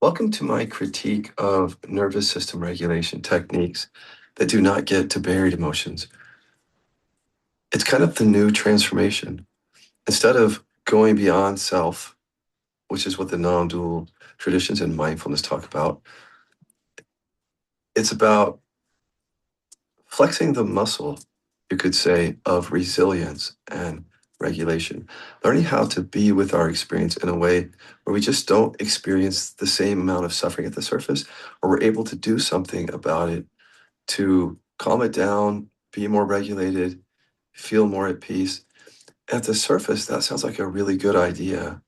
Welcome to my critique of nervous system regulation techniques that do not get to buried emotions. It's kind of the new transformation. Instead of going beyond self, which is what the non-dual traditions and mindfulness talk about, it's about flexing the muscle, you could say, of resilience and regulation, learning how to be with our experience in a way where we just don't experience the same amount of suffering at the surface, or we're able to do something about it to calm it down, be more regulated, feel more at peace. At the surface, that sounds like a really good idea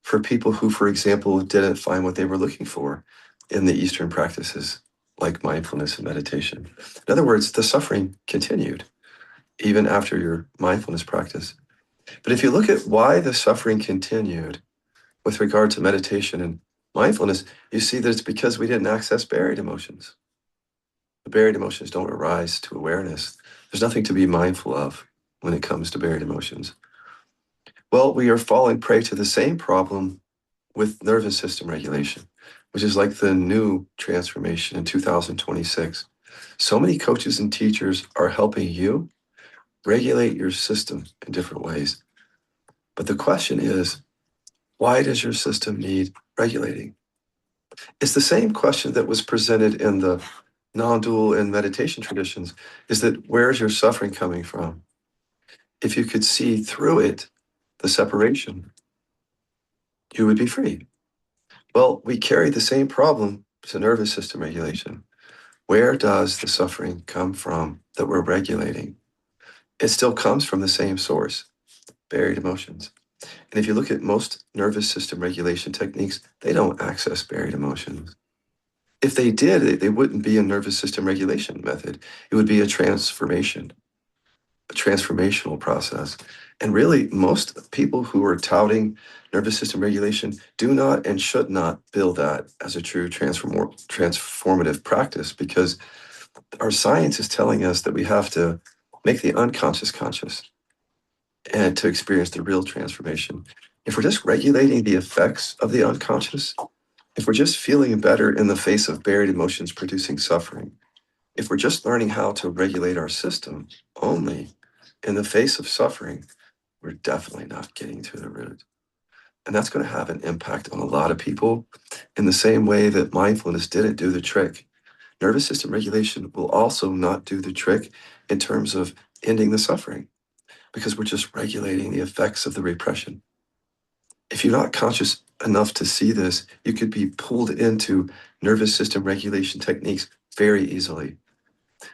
for people who, for example, didn't find what they were looking for in the Eastern practices like mindfulness and meditation. In other words, the suffering continued even after your mindfulness practice. But if you look at why the suffering continued with regard to meditation and mindfulness, you see that it's because we didn't access buried emotions. The buried emotions don't arise to awareness. There's nothing to be mindful of when it comes to buried emotions. Well, we are falling prey to the same problem with nervous system regulation, which is like the new transformation in 2026. So many coaches and teachers are helping you regulate your system in different ways. But the question is, why does your system need regulating? It's the same question that was presented in the non-dual and meditation traditions, is that where's your suffering coming from? If you could see through it, the separation, you would be free. Well, we carry the same problem to nervous system regulation. Where does the suffering come from that we're regulating? It still comes from the same source, buried emotions. And if you look at most nervous system regulation techniques, they don't access buried emotions. If they did, they wouldn't be a nervous system regulation method. It would be a transformational process. And really, most people who are touting nervous system regulation do not and should not build that as a true transformative practice, because our science is telling us that we have to make the unconscious conscious and to experience the real transformation. If we're just regulating the effects of the unconscious, if we're just feeling better in the face of buried emotions producing suffering, if we're just learning how to regulate our system only in the face of suffering, we're definitely not getting to the root. And that's going to have an impact on a lot of people in the same way that mindfulness didn't do the trick. Nervous system regulation will also not do the trick in terms of ending the suffering, because we're just regulating the effects of the repression. If you're not conscious enough to see this, you could be pulled into nervous system regulation techniques very easily.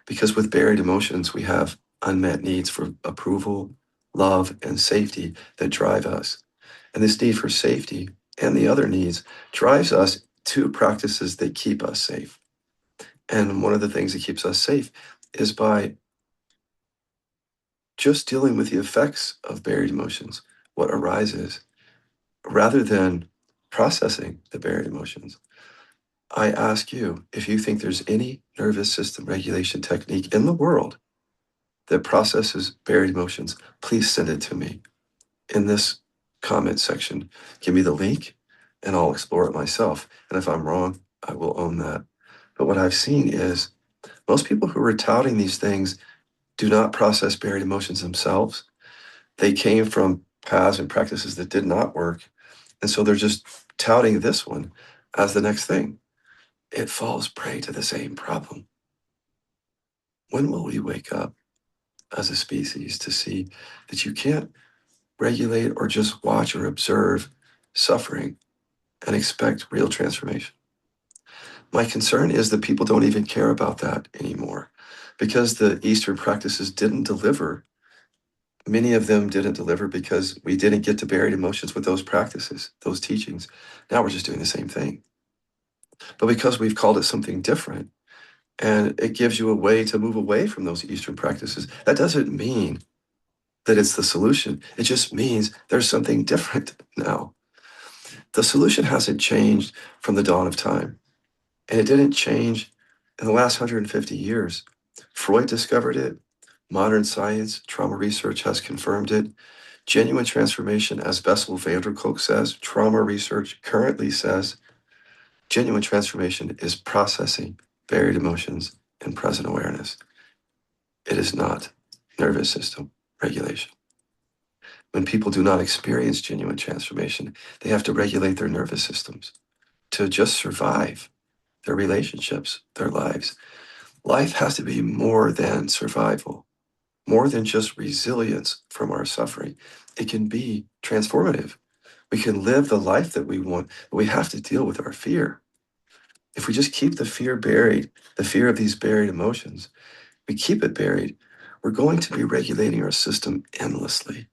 Because with buried emotions, we have unmet needs for approval, love, and safety that drive us. And this need for safety and the other needs drives us to practices that keep us safe. And one of the things that keeps us safe is by just dealing with the effects of buried emotions, what arises, rather than processing the buried emotions. I ask you if you think there's any nervous system regulation technique in the world that processes buried emotions, please send it to me in this comment section. Give me the link and I'll explore it myself. And if I'm wrong, I will own that. But what I've seen is most people who are touting these things do not process buried emotions themselves. They came from paths and practices that did not work. And so they're just touting this one as the next thing. It falls prey to the same problem. When will we wake up as a species to see that you can't regulate or just watch or observe suffering and expect real transformation? My concern is that people don't even care about that anymore because the Eastern practices didn't deliver. Many of them didn't deliver because we didn't get to buried emotions with those practices, those teachings. Now we're just doing the same thing. But because we've called it something different and it gives you a way to move away from those Eastern practices, that doesn't mean that it's the solution. It just means there's something different now. The solution hasn't changed from the dawn of time, and it didn't change in the last 150 years. Freud discovered it. Modern science, trauma research has confirmed it. Genuine transformation, as Bessel van der Kolk says, trauma research currently says, genuine transformation is processing buried emotions in present awareness. It is not nervous system regulation. When people do not experience genuine transformation, they have to regulate their nervous systems to just survive their relationships, their lives. Life has to be more than survival, more than just resilience from our suffering. It can be transformative. We can live the life that we want, but we have to deal with our fear. If we just keep the fear buried, the fear of these buried emotions, we keep it buried, we're going to be regulating our system endlessly.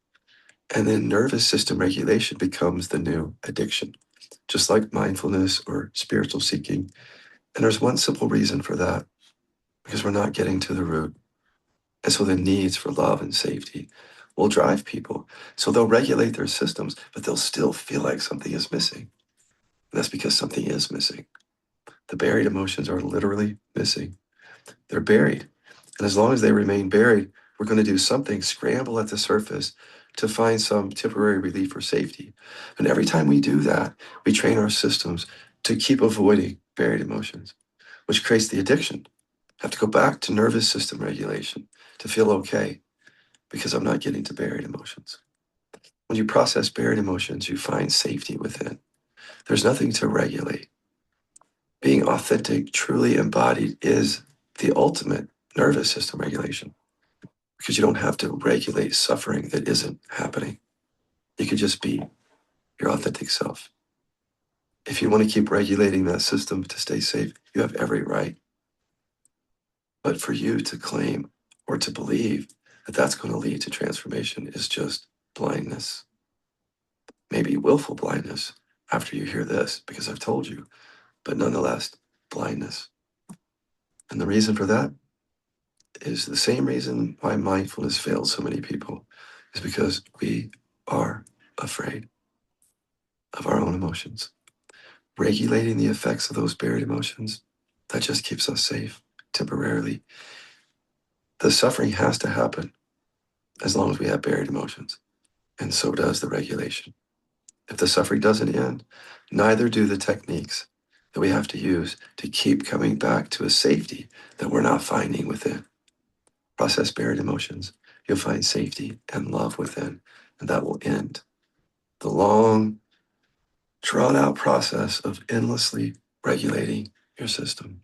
And then nervous system regulation becomes the new addiction, just like mindfulness or spiritual seeking. And there's one simple reason for that, because we're not getting to the root. And so the needs for love and safety will drive people. So they'll regulate their systems, but they'll still feel like something is missing. And that's because something is missing. The buried emotions are literally missing. They're buried. And as long as they remain buried, we're going to do something, scramble at the surface to find some temporary relief or safety. And every time we do that, we train our systems to keep avoiding buried emotions, which creates the addiction. I have to go back to nervous system regulation to feel okay because I'm not getting to buried emotions. When you process buried emotions, you find safety within. There's nothing to regulate. Being authentic, truly embodied is the ultimate nervous system regulation because you don't have to regulate suffering that isn't happening. You could just be your authentic self. If you want to keep regulating that system to stay safe, you have every right. But for you to claim or to believe that that's going to lead to transformation is just blindness. Maybe willful blindness after you hear this, because I've told you, but nonetheless, blindness. And the reason for that is the same reason why mindfulness fails so many people, is because we are afraid of our own emotions. Regulating the effects of those buried emotions, that just keeps us safe temporarily. The suffering has to happen as long as we have buried emotions, and so does the regulation. If the suffering doesn't end, neither do the techniques that we have to use to keep coming back to a safety that we're not finding within. Process buried emotions, you'll find safety and love within, and that will end the long, drawn out process of endlessly regulating your system.